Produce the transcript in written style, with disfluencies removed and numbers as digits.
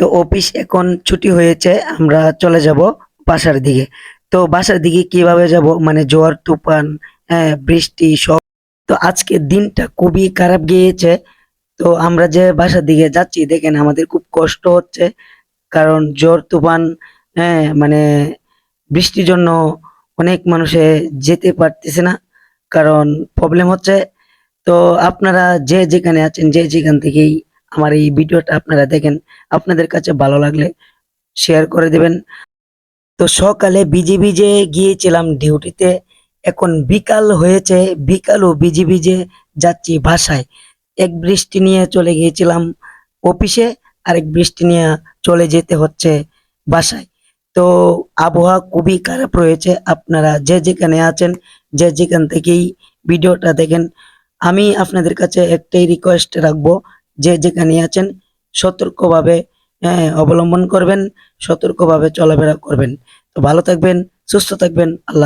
তো অফিস এখন ছুটি হয়েছে, আমরা চলে যাব বাসার দিকে। তো বাসার দিকে কিভাবে যাব, মানে ঝড় তুফান, হ্যাঁ বৃষ্টি সব। তো আজকের দিনটা খুবই খারাপ গিয়েছে। তো আমরা যে বাসার দিকে যাচ্ছি দেখেন আমাদের খুব কষ্ট হচ্ছে, কারণ ঝড় তুফান, হ্যাঁ মানে বৃষ্টির জন্য অনেক মানুষে যেতে পারতেছে না, কারণ প্রবলেম হচ্ছে। তো আপনারা যে যেখানে আছেন, যে যেখান থেকেই আমার এই ভিডিওটা আপনারা দেখেন, আপনাদের কাছে ভালো লাগলে শেয়ার করে দেবেন। তো সকালে ভিজে ভিজে গিয়েছিলাম ডিউটিতে, এখন বিকাল হয়েছে, বিকালও ভিজে ভিজে যাচ্ছি বাসায়। এক বৃষ্টি নিয়ে চলে গিয়েছিলাম অফিসে, আরেক বৃষ্টি নিয়ে চলে যেতে হচ্ছে বাসায়। তো আবহাওয়া খুবই খারাপ রয়েছে। আপনারা যে যেখানে আছেন, যে যেখান থেকেই ভিডিওটা দেখেন, আমি আপনাদের কাছে একটাই রিকোয়েস্ট রাখবো, যে যেখানে আছেন সতর্কভাবে অবলম্বন করবেন, সতর্কভাবে চলাফেরা করবেন। তো ভালো থাকবেন, সুস্থ থাকবেন। আল্লাহ।